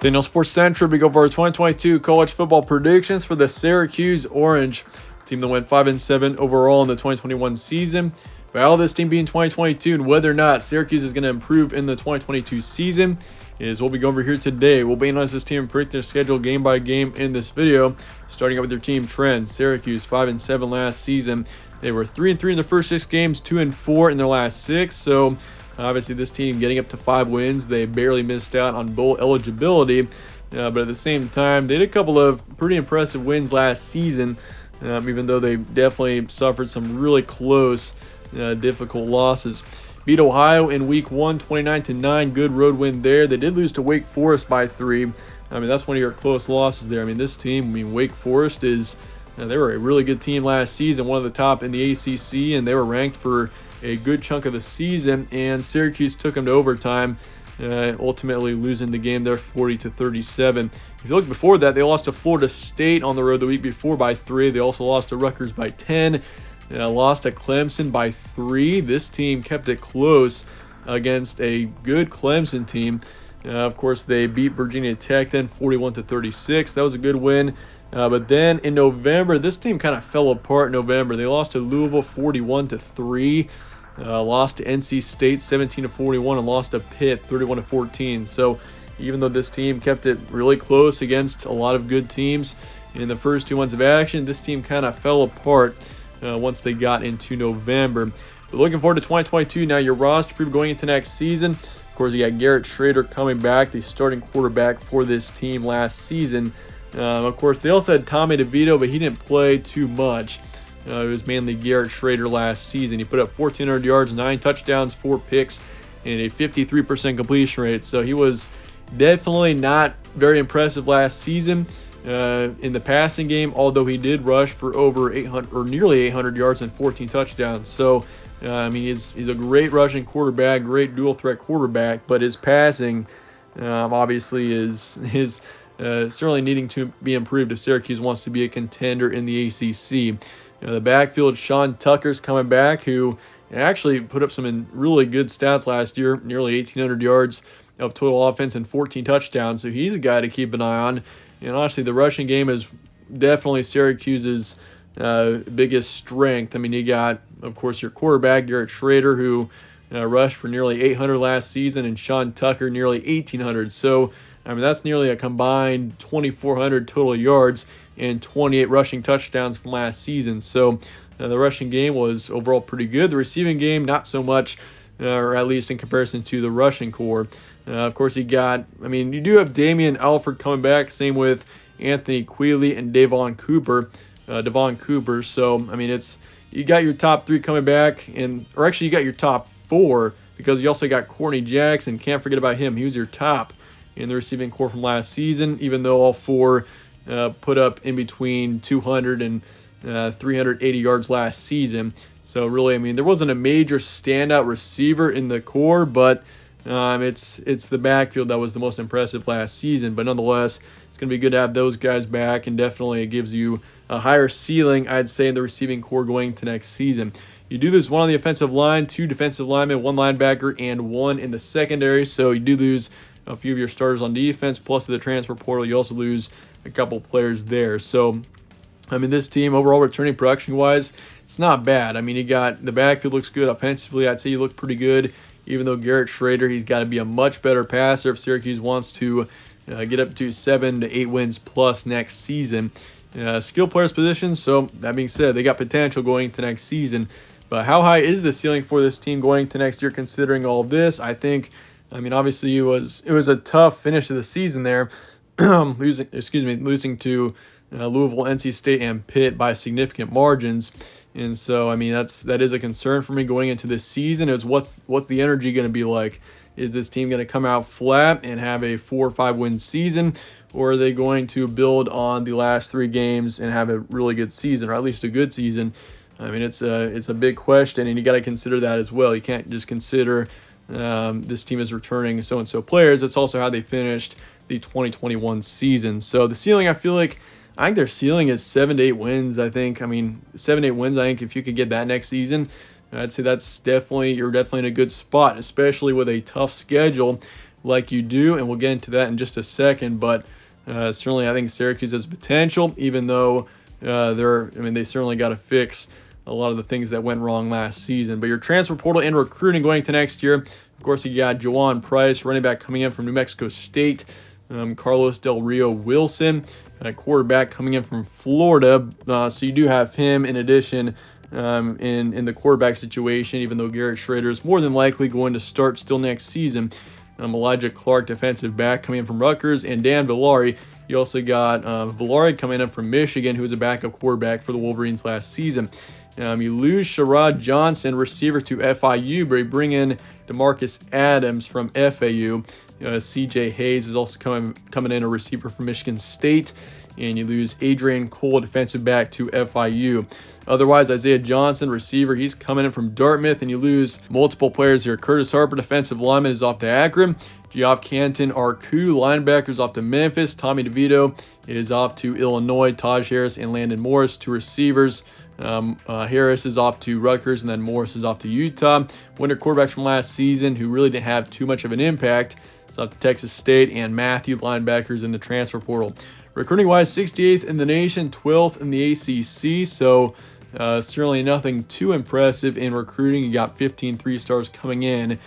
Daniel Sports Central, we go for our 2022 college football predictions for the Syracuse Orange, team that went 5-7 overall in the 2021 season. By all this team being 2022 and whether or not Syracuse is going to improve in the 2022 season is what we go over here today. We'll be analyzing this team and predict their schedule game by game in this video. Starting out with their team trends. Syracuse 5-7 last season. They were 3-3 in their first 6 games, 2-4 in their last 6. So obviously this team getting up to 5 wins. They barely missed out on bowl eligibility. But at the same time, they had a couple of pretty impressive wins last season, even though they definitely suffered some really close, difficult losses. Beat Ohio in week 1, 29-9. Good road win there. They did lose to Wake Forest by 3. I mean, that's one of your close losses there. I mean, this team, Wake Forest is, they were a really good team last season, one of the top in the ACC, and they were ranked for a good chunk of the season, and Syracuse took them to overtime, ultimately losing the game there 40-37. If you look before that, they lost to Florida State on the road the week before by 3. They also lost to Rutgers by 10. Lost to Clemson by 3. This team kept it close against a good Clemson team. Of course, they beat Virginia Tech then 41-36. That was a good win. But then in November, this team kind of fell apart in November. They lost to Louisville 41-3. Lost to NC State 17-41 and lost to Pitt 31-14. So even though this team kept it really close against a lot of good teams in the first 2 months of action, this team kind of fell apart once they got into November. But looking forward to 2022. Now your roster preview going into next season. Of course, you got Garrett Schrader coming back, the starting quarterback for this team last season. Of course, they also had Tommy DeVito, but he didn't play too much. It was mainly Garrett Schrader last season. He put up 1,400 yards, 9 touchdowns, 4 picks, and a 53% completion rate. So he was definitely not very impressive last season in the passing game, although he did rush for over 800 or nearly 800 yards and 14 touchdowns. So he's a great rushing quarterback, great dual threat quarterback, but his passing obviously is certainly needing to be improved if Syracuse wants to be a contender in the ACC. The backfield, Sean Tucker's coming back, who actually put up some really good stats last year, nearly 1,800 yards of total offense and 14 touchdowns. So he's a guy to keep an eye on. And honestly, the rushing game is definitely Syracuse's biggest strength. I mean, you got, of course, your quarterback, Garrett Schrader, who rushed for nearly 800 last season, and Sean Tucker nearly 1,800. So, I mean, that's nearly a combined 2,400 total yards and 28 rushing touchdowns from last season. So the rushing game was overall pretty good. The receiving game, not so much, or at least in comparison to the rushing core. Of course, you do have Damian Alford coming back. Same with Anthony Quealy and Devon Cooper. So, I mean, you got your top 3 coming back, or actually you got your top 4 because you also got Courtney Jackson. Can't forget about him. He was your top in the receiving core from last season, even though all 4 put up in between 200 and 380 yards last season. So really, I mean, there wasn't a major standout receiver in the core, but it's the backfield that was the most impressive last season. But nonetheless, it's going to be good to have those guys back, and definitely it gives you a higher ceiling, I'd say, in the receiving core going to next season. You do lose 1 on the offensive line, 2 defensive linemen, 1 linebacker, and 1 in the secondary. So you do lose a few of your starters on defense, plus to the transfer portal, you also lose a couple players there. So, I mean, this team overall returning production-wise, it's not bad. I mean, you got the backfield looks good. Offensively, I'd say you look pretty good. Even though Garrett Schrader, he's got to be a much better passer if Syracuse wants to get up to 7 to 8 wins plus next season. Skill players positions, so that being said, they got potential going into next season. But how high is the ceiling for this team going to next year considering all of this? I think, I mean, obviously it was a tough finish to the season there, losing to Louisville, NC State, and Pitt by significant margins. And so, I mean, that is a concern for me going into this season. Is what's the energy going to be like? Is this team going to come out flat and have a 4 or 5 win season, or are they going to build on the last 3 games and have a really good season, or at least a good season? I mean, it's a big question, and you got to consider that as well. You can't just consider this team is returning so-and-so players. It's also how they finished the 2021 season. So the ceiling, I think their ceiling is 7 to 8 wins. I mean, 7 to 8 wins. I think if you could get that next season, I'd say you're definitely in a good spot, especially with a tough schedule like you do, and we'll get into that in just a second. But certainly I think Syracuse has potential, even though they certainly got to fix a lot of the things that went wrong last season. But your transfer portal and recruiting going to next year, of course, you got Juwan Price, running back coming in from New Mexico State, Carlos Del Rio Wilson, a quarterback coming in from Florida. So you do have him in addition in the quarterback situation, even though Garrett Schrader is more than likely going to start still next season. Elijah Clark, defensive back, coming in from Rutgers, and Dan Villari. You also got Villari coming in from Michigan, who was a backup quarterback for the Wolverines last season. You lose Sherrod Johnson, receiver, to FIU, but you bring in DeMarcus Adams from FAU. CJ Hayes is also coming in, a receiver from Michigan State. And you lose Adrian Cole, defensive back, to FIU. Otherwise, Isaiah Johnson, receiver, he's coming in from Dartmouth. And you lose multiple players here. Curtis Harper, defensive lineman, is off to Akron. Geoff Canton, Arku, linebackers, off to Memphis. Tommy DeVito is off to Illinois. Taj Harris and Landon Morris, two receivers. Harris is off to Rutgers, and then Morris is off to Utah. Winter quarterbacks from last season who really didn't have too much of an impact. It's off to Texas State, and Matthew, linebackers in the transfer portal. Recruiting-wise, 68th in the nation, 12th in the ACC, so certainly nothing too impressive in recruiting. You got 15 3-stars coming in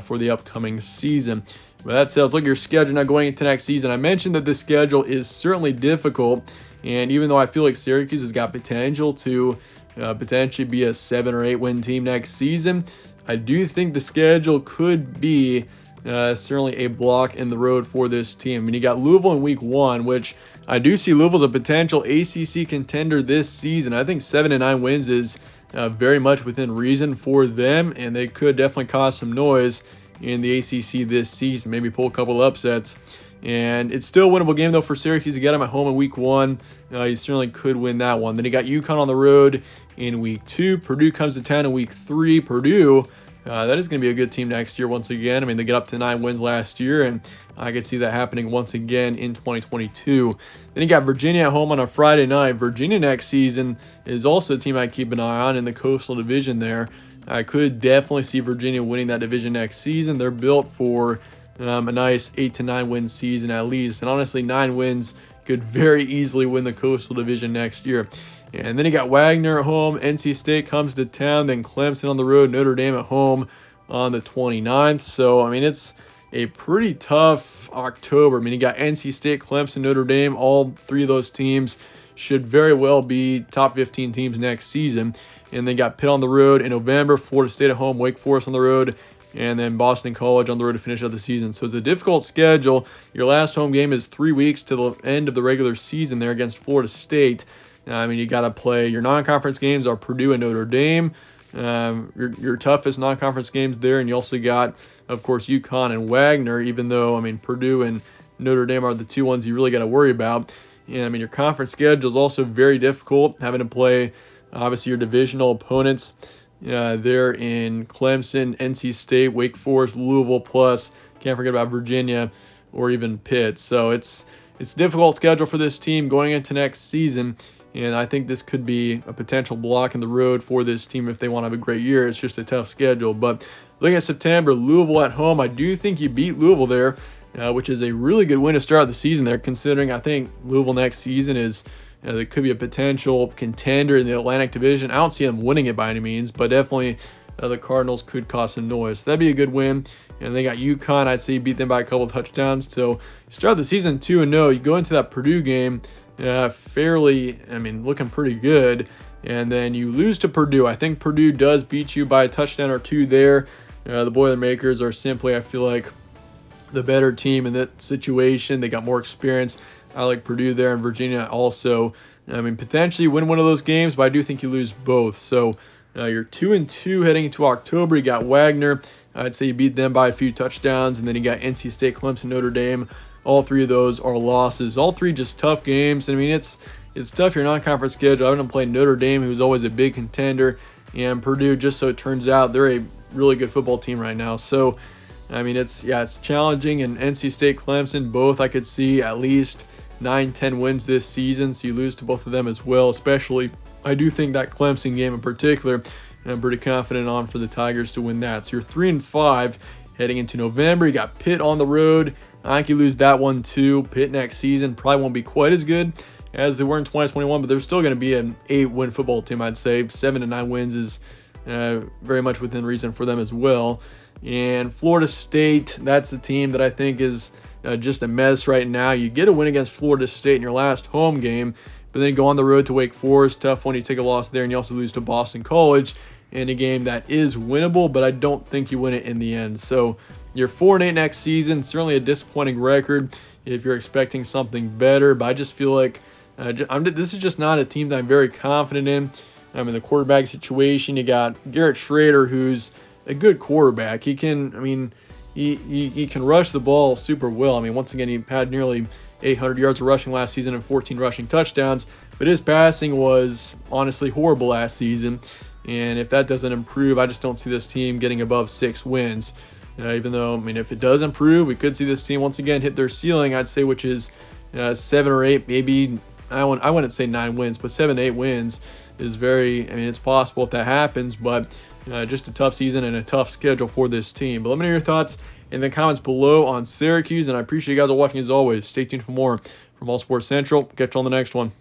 for the upcoming season. But that said, let's look at your schedule now going into next season. I mentioned that the schedule is certainly difficult, and even though I feel like Syracuse has got potential to potentially be a 7 or 8 win team next season, I do think the schedule could be certainly a block in the road for this team. I mean, you got Louisville in week 1, which I do see Louisville as a potential ACC contender this season. I think 7 to 9 wins is very much within reason for them, and they could definitely cause some noise in the ACC this season, maybe pull a couple upsets. And it's still a winnable game, though, for Syracuse. You got them at home in week 1. You certainly could win that one. Then you got UConn on the road in week 2. Purdue comes to town in week 3. Purdue, that is going to be a good team next year once again. I mean, they got up to 9 wins last year, and I could see that happening once again in 2022. Then you got Virginia at home on a Friday night. Virginia next season is also a team I keep an eye on in the Coastal Division there. I could definitely see Virginia winning that division next season. They're built for a nice 8 to 9 win season at least. And honestly, 9 wins could very easily win the Coastal Division next year. And then you got Wagner at home. NC State comes to town. Then Clemson on the road. Notre Dame at home on the 29th. So, I mean, it's a pretty tough October. I mean, you got NC State, Clemson, Notre Dame. All 3 of those teams should very well be top 15 teams next season. And they got Pitt on the road in November, Florida State at home, Wake Forest on the road, and then Boston College on the road to finish out the season. So it's a difficult schedule. Your last home game is 3 weeks to the end of the regular season there against Florida State. I mean, you got to play your non-conference games are Purdue and Notre Dame. Your toughest non-conference games there, and you also got, of course, UConn and Wagner, even though, I mean, Purdue and Notre Dame are the 2 ones you really got to worry about. And, I mean, your conference schedule is also very difficult, having to play, obviously, your divisional opponents there in Clemson, NC State, Wake Forest, Louisville, plus can't forget about Virginia or even Pitt. So it's a difficult schedule for this team going into next season, and I think this could be a potential block in the road for this team if they want to have a great year. It's just a tough schedule. But looking at September, Louisville at home, I do think you beat Louisville there, which is a really good win to start the season there, considering I think Louisville next season is there could be a potential contender in the Atlantic Division. I don't see them winning it by any means, but definitely the Cardinals could cause some noise. So that'd be a good win. And they got UConn. I'd say beat them by a couple of touchdowns. So you start the season 2-0. You go into that Purdue game fairly, I mean, looking pretty good. And then you lose to Purdue. I think Purdue does beat you by a touchdown or 2 there. The Boilermakers are simply, I feel like, the better team in that situation. They got more experience. I like Purdue there, and Virginia also. I mean, potentially win one of those games, but I do think you lose both. So you're 2-2 heading into October. You got Wagner. I'd say you beat them by a few touchdowns, and then you got NC State, Clemson, Notre Dame. All 3 of those are losses. All 3 just tough games. I mean, it's tough your non-conference schedule. I haven't played Notre Dame, who's always a big contender, and Purdue, just so it turns out, they're a really good football team right now. So, I mean, it's challenging, and NC State, Clemson, both I could see at least 9-10 wins this season, so you lose to both of them as well. Especially, I do think that Clemson game in particular, and I'm pretty confident on for the Tigers to win that. So you're 3-5 heading into November. You got Pitt on the road. I think you lose that one too. Pitt next season probably won't be quite as good as they were in 2021, but they're still going to be an 8-win football team, I'd say. 7 to 9 wins is very much within reason for them as well. And Florida State, that's a team that I think is just a mess right now. You get a win against Florida State in your last home game, but then you go on the road to Wake Forest. Tough when you take a loss there, and you also lose to Boston College in a game that is winnable, but I don't think you win it in the end. So you're 4-8 next season. Certainly a disappointing record if you're expecting something better, but I just feel like this is just not a team that I'm very confident in. In the quarterback situation, you got Garrett Schrader, who's a good quarterback. He can rush the ball super well. Once again, he had nearly 800 yards of rushing last season and 14 rushing touchdowns, but his passing was honestly horrible last season. And if that doesn't improve, I just don't see this team getting above 6 wins. Even though, if it does improve, we could see this team once again hit their ceiling, I'd say, which is 7 or 8, maybe. I wouldn't say 9 wins, but 7 to 8 wins is very, it's possible if that happens, but just a tough season and a tough schedule for this team. But let me know your thoughts in the comments below on Syracuse, and I appreciate you guys all watching as always. Stay tuned for more from All Sports Central. Catch you on the next one.